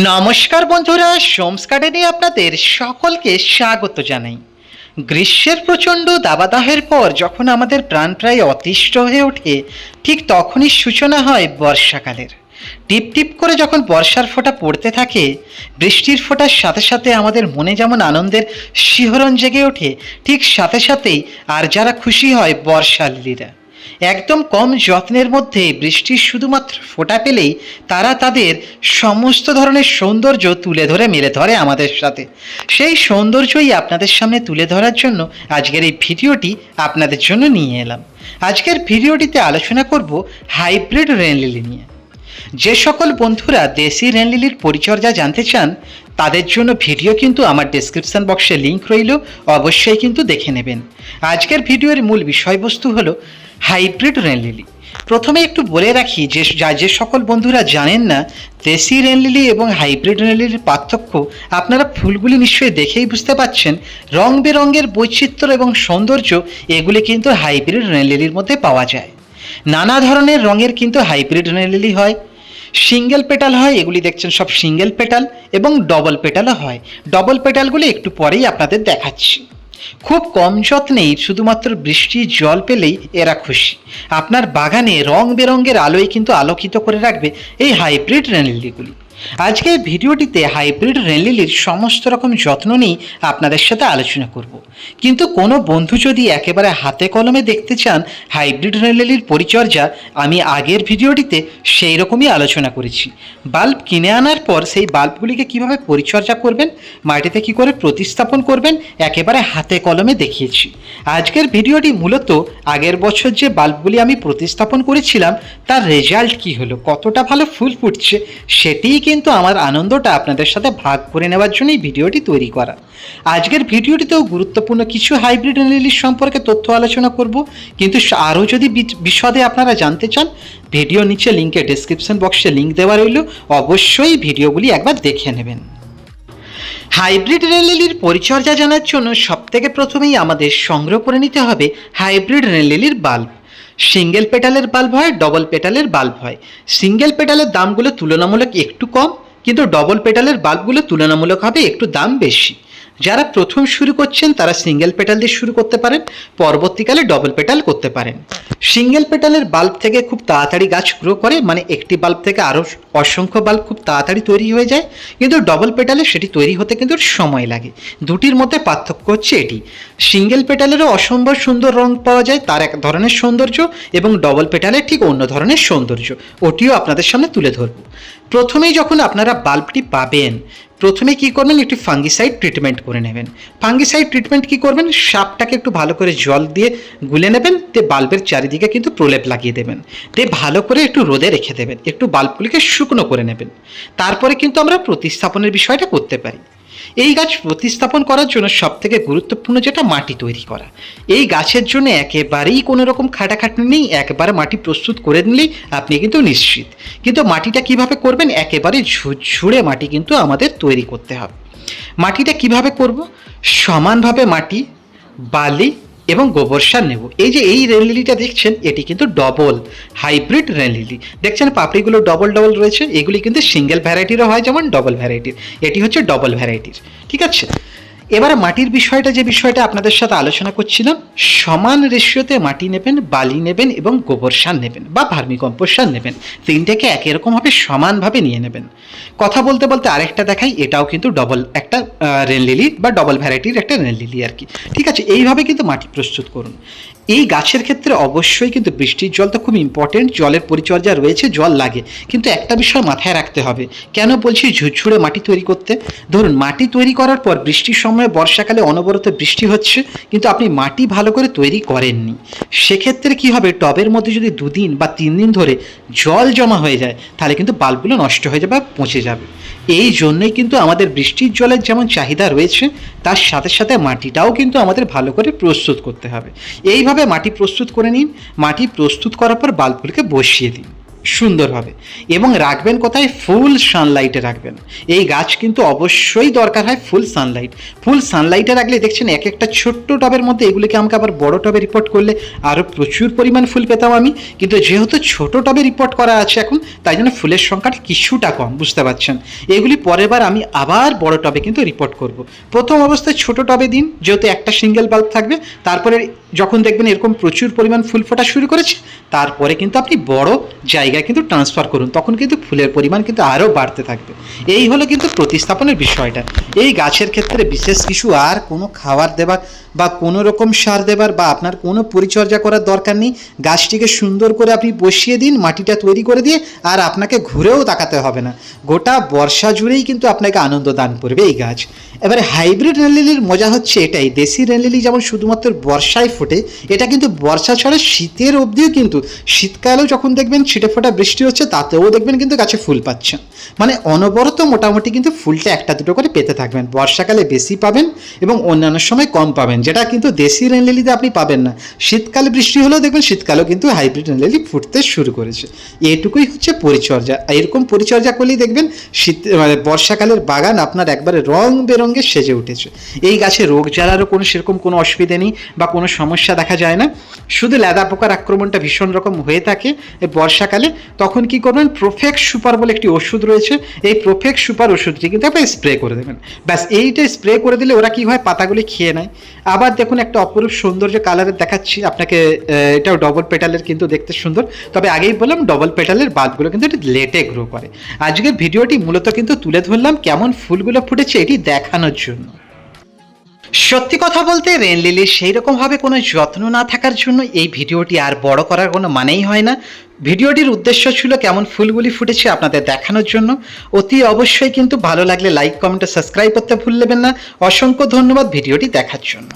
নমস্কার বন্ধুরা, সোমস গার্ডেনে আপনাদের সকলকে স্বাগত জানাই। গ্রীষ্মের প্রচণ্ড দাবদাহের পর যখন আমাদের প্রাণ প্রায় অতিষ্ঠ হয়ে ওঠে, ঠিক তখনই সূচনা হয় বর্ষাকালের। টিপ টিপ করে যখন বর্ষার ফোঁটা পড়তে থাকে, বৃষ্টির ফোঁটার সাথে সাথে আমাদের মনে যেমন আনন্দের শিহরণ জেগে ওঠে, ঠিক সাথে সাথেই আর যারা খুশি হয় বর্ষালিরা। একদম কম যত্নের মধ্যে বৃষ্টির শুধুমাত্র ফোঁটা পেলেই তারা তাদের সমস্ত ধরনের সৌন্দর্য তুলে ধরে মেলে ধরে আমাদের সাথে। সেই সৌন্দর্যই আপনাদের সামনে তুলে ধরার জন্য আজকের এই ভিডিওটি আপনাদের জন্য নিয়ে এলাম। আজকের ভিডিওটিতে আলোচনা করব হাইব্রিড রেন লিলি নিয়ে। যে সকল বন্ধুরা দেশি রেন লিলির পরিচর্যা জানতে চান, তাদের জন্য ভিডিও কিন্তু আমার ডেসক্রিপশন বক্সে লিঙ্ক রইল, অবশ্যই কিন্তু দেখে নেবেন। আজকের ভিডিওর মূল বিষয়বস্তু হলো হাইব্রিড রেন লিলি। প্রথমে একটু বলে রাখি যে সকল বন্ধুরা জানেন না দেশি রেন লিলি এবং হাইব্রিড রেন লিলির পার্থক্য, আপনারা ফুলগুলি নিশ্চয়ই দেখেই বুঝতে পাচ্ছেন। রং বেরঙের বৈচিত্র্য এবং সৌন্দর্য এগুলি কিন্তু হাইব্রিড রেন লিলির মধ্যে পাওয়া যায়। নানা ধরনের রঙের কিন্তু হাইব্রিড রেন লিলি হয়। সিঙ্গেল পেটাল হয়, এগুলি দেখছেন সব সিঙ্গেল পেটাল, এবং ডবল পেটালও হয়। ডবল পেটালগুলি একটু পরেই আপনাদের দেখাচ্ছি। খুব কম যত্নেই শুধুমাত্র বৃষ্টির জল পেলেই এরা খুশি। আপনার বাগানে রং বেরঙের আলোয় কিন্তু আলোকিত করে রাখবে এই হাইব্রিড রেন লিলিগুলি। আজকের ভিডিওটিতে হাইব্রিড রেন লিলির সমস্ত রকম যত্ন নিয়ে আপনাদের সাথে আলোচনা করব। কিন্তু কোনো বন্ধু যদি একেবারে হাতে কলমে দেখতে চান হাইব্রিড রেন লিলির পরিচর্যা, আমি আগের ভিডিওটিতে সেই রকমই আলোচনা করেছি। বাল্ব কিনে আনার পর সেই বাল্বগুলিকে কিভাবে পরিচর্যা করবেন, মাটিতে কী করে প্রতিস্থাপন করবেন, একেবারে হাতে কলমে দেখিয়েছি। আজকের ভিডিওটি মূলত আগের বছর যে বাল্বগুলি আমি প্রতিস্থাপন করেছিলাম তার রেজাল্ট কী হলো, কতটা ভালো ফুল ফুটছে, সেটিই কিন্তু আমার আনন্দটা আপনাদের সাথে ভাগ করে নেওয়ার জন্যই ভিডিওটি তৈরি করা। আজকের ভিডিওটিতেও গুরুত্বপূর্ণ কিছু হাইব্রিড রেন লিলির সম্পর্কে তথ্য আলোচনা করব। কিন্তু আরও যদি বিশদে আপনারা জানতে চান, ভিডিও নিচে লিঙ্কে ডেসক্রিপশন বক্সে লিঙ্ক দেওয়া রইল, অবশ্যই ভিডিওগুলি একবার দেখে নেবেন। হাইব্রিড রেন লিলির পরিচর্যা জানার জন্য সবথেকে প্রথমেই আমাদের সংগ্রহ করে নিতে হবে হাইব্রিড রেন লিলির বাল্ব। সিঙ্গেল পেটালের বাল্ব হয়, ডবল পেটালের বাল্ব হয়। সিঙ্গেল পেটালের দামগুলো তুলনামূলক একটু কম, কিন্তু ডবল পেটালের বাল্বগুলো তুলনামূলকভাবে একটু দাম বেশি। যারা প্রথম শুরু করছেন তারা সিঙ্গেল পেটাল দিয়ে শুরু করতে পারেন, পরবর্তীকালে ডবল পেটাল করতে পারেন। সিঙ্গেল পেটালের বাল্ব থেকে খুব তাড়াতাড়ি গাছ গ্রো করে, মানে একটি বাল্ব থেকে আরও অসংখ্য বাল্ব খুব তাড়াতাড়ি তৈরি হয়ে যায়। কিন্তু ডবল পেটালে সেটি তৈরি হতে কিন্তু সময় লাগে। দুটির মধ্যে পার্থক্য হচ্ছে এটি। সিঙ্গেল পেটালেরও অসম্ভব সুন্দর রং পাওয়া যায়, তার এক ধরনের সৌন্দর্য, এবং ডবল পেটালের ঠিক অন্য ধরনের সৌন্দর্য, ওটিও আপনাদের সামনে তুলে ধরব। প্রথমেই যখন আপনারা বাল্বটি পাবেন, প্রথমে কি করবেন, একটি ফাঙ্গিসাইড ট্রিটমেন্ট করে নেবেন। ফাঙ্গিসাইড ট্রিটমেন্ট কি করবেন, সাপটাকে একটু ভালো করে জল দিয়ে গুলে নেবেন, তে বাল্বের চারিদিকে কিন্তু প্রলেপ লাগিয়ে দেবেন, তে ভালো করে একটু রোদে রেখে দেবেন, একটু বাল্বগুলিকে শুকনো করে নেবেন। তারপরে কিন্তু আমরা প্রতিস্থাপনের বিষয়টা করতে পারি। এই গাছ প্রতিস্থাপন করার জন্য সবথেকে গুরুত্বপূর্ণ যেটা মাটি তৈরি করা। এই গাছের জন্য একেবারেই কোনো রকম খাটাখাটনি নেই, একবারে মাটি প্রস্তুত করে নিলেই আপনি কিন্তু নিশ্চিত। কিন্তু মাটিটা কিভাবে করবেন, একেবারে ঝুরঝুরে মাটি কিন্তু আমাদের তৈরি করতে হবে। মাটিটা কিভাবে করব, সমানভাবে মাটি, বালি এবং গোবর সার নেব। এই যে এই রেন লিলিটা দেখছেন, এটি কিন্তু ডবল হাইব্রিড রেন লিলি। দেখছেন পাপড়িগুলো ডবল ডবল রয়েছে, এগুলি কিন্তু সিঙ্গেল ভ্যারাইটিরও হয় যেমন ডবল ভ্যারাইটির, এটি হচ্ছে ডবল ভ্যারাইটির। ঠিক আছে, এবারে মাটির বিষয়টা, যে বিষয়টা আপনাদের সাথে আলোচনা করছিলাম, সমান রেশিওতে মাটি নেবেন, বালি নেবেন এবং গোবর সার নেবেন বা ভার্মিকম্পোস্ট সার নেবেন। তিনটাকে একই রকমভাবে সমানভাবে নিয়ে নেবেন। কথা বলতে বলতে আরেকটা দেখাই, এটাও কিন্তু ডবল একটা রেন লিলি বা ডবল ভ্যারাইটির একটা রেন লিলি আর কি। ঠিক আছে, এইভাবে কিন্তু মাটি প্রস্তুত করুন। এই গাছের ক্ষেত্রে অবশ্যই কিন্তু বৃষ্টির জল তো খুব ইম্পর্টেন্ট, জলের পরিচর্যা রয়েছে, জল লাগে। কিন্তু একটা বিষয় মাথায় রাখতে হবে, কেন বলছি ঝুরঝুরে মাটি তৈরি করতে। ধরুন মাটি তৈরি করার পর বৃষ্টির সময় বর্ষাকালে অনবরত বৃষ্টি হচ্ছে, কিন্তু আপনি মাটি ভালো করে তৈরি করেননি, সেক্ষেত্রে কি হবে, টবের মধ্যে যদি 2 দিন বা 3 দিন ধরে জল জমা হয়ে যায়, তাহলে কিন্তু বাল্বগুলো নষ্ট হয়ে যাবে বা পচে যাবে। এই জন্যই কিন্তু আমাদের বৃষ্টির জলের যেমন চাহিদা রয়েছে, তার সাথে সাথে মাটিটাও কিন্তু আমাদের ভালো করে প্রস্তুত করতে হবে। এইভাবে মাটি প্রস্তুত করে নিন। মাটি প্রস্তুত করার পর বাল্বগুলিকে বসিয়ে দিন। সুন্দরভাবে। এবং রাখবেন কোথায়? ফুল সানলাইটে রাখবেন। এই গাছ কিন্তু অবশ্যই দরকার হয় ফুল সানলাইট। ফুল সানলাইটে রাখলে দেখছেন এক একটা ছোট্ট টবের মধ্যে এগুলিকে আমাকে আবার বড় টবে রিপোর্ট করলে আরও প্রচুর পরিমাণ ফুল পেতাম আমি, কিন্তু যেহেতু ছোট টবে রিপোর্ট করা আছে এখন, তাই জন্য ফুলের সংখ্যাটা কিছুটা কম, বুঝতে পারছেন। এগুলি পরের বার আমি আবার বড় টবে কিন্তু রিপোর্ট করব। প্রথম অবস্থায় ছোট টবে দিন, যেহেতু একটা সিঙ্গেল বাল্ব থাকবে। তারপরে যখন দেখবেন এরকম প্রচুর পরিমাণ ফুল ফোটা শুরু করেছে, তারপরে কিন্তু আপনি বড় জায়গায় কিন্তু ট্রান্সফার করুন, তখন কিন্তু ফুলের পরিমাণ কিন্তু আরও বাড়তে থাকবে। এই হলো কিন্তু প্রতিস্থাপনের বিষয়টা। এই গাছের ক্ষেত্রে বিশেষ কিছু আর কোনো খাবার দেবার বা কোনো রকম সার দেবার বা আপনার কোনো পরিচর্যা করার দরকার নেই। গাছটিকে সুন্দর করে আপনি বসিয়ে দিন, মাটিটা তৈরি করে দিয়ে, আর আপনাকে ঘুরেও তাকাতে হবে না। গোটা বর্ষা জুড়েই কিন্তু আপনাকে আনন্দ দান করবে এই গাছ। এবারে হাইব্রিড রেন লিলির মজা হচ্ছে এটাই, দেশি রেন লিলি যেমন শুধুমাত্র বর্ষায় ফোটে, এটা কিন্তু বর্ষা ছাড়া শীতের অবধিও কিন্তু, শীতকালেও যখন দেখবেন ছিটে ফোটা বৃষ্টি হচ্ছে তাতেও দেখবেন কিন্তু গাছে ফুল পাচ্ছেন। মানে অনবরত মোটামুটি কিন্তু ফুলটা একটা দুটো করে পেতে থাকবেন। বর্ষাকালে বেশি পাবেন এবং অন্যান্য সময় কম পাবেন, যেটা কিন্তু দেশি রেন লিলিতে আপনি পাবেন না। শীতকালে বৃষ্টি হলেও দেখবেন শীতকালেও কিন্তু হাইব্রিড রেন লিলি ফুটতে শুরু করেছে। এটুকুই হচ্ছে পরিচর্যা। এরকম পরিচর্যা করলেই দেখবেন মানে বর্ষাকালের বাগান আপনার একবারে রং বেরঙে সেজে উঠেছে। এই গাছে রোগ জ্বালারও কোনো সেরকম কোনো অসুবিধা নেই বা কোনো সমস্যা দেখা যায় না। শুধু লেদা পোকার আক্রমণটা ভীষণ রকম হয়ে থাকে এই বর্ষাকালে। তখন কি করবেন? প্রোফেক্স সুপার বলে একটি ওষুধ রয়েছে, এই প্রোফেক্স সুপার ওষুধটি কিন্তু আপনি স্প্রে করে দেবেন। ব্যাস এইটা স্প্রে করে দিলে ওরা কি হয়, পাতাগুলি খেয়ে নেয়। আবার দেখুন একটা অপরূপ সৌন্দর্য কালারের দেখাচ্ছি আপনাকে। এটাও ডবল পেটালের, কিন্তু দেখতে সুন্দর। তবে আগেই বললাম ডবল পেটালের বাদগুলো কিন্তু একটু লেটে গ্রো করে। আজকের ভিডিওটি মূলত কিন্তু তুলে ধরলাম কেমন ফুলগুলো ফুটেছে এটি দেখানোর জন্য। সত্যি কথা বলতে রেন লিলির সেই রকমভাবে কোনো যত্ন না থাকার জন্য এই ভিডিওটি আর বড় করার কোনো মানেই হয় না। ভিডিওটির উদ্দেশ্য ছিল কেমন ফুলগুলি ফুটেছে আপনাদের দেখানোর জন্য। অতি অবশ্যই কিন্তু ভালো লাগলে লাইক, কমেন্ট ও সাবস্ক্রাইব করতে ভুলবেন না। অসংখ্য ধন্যবাদ ভিডিওটি দেখার জন্য।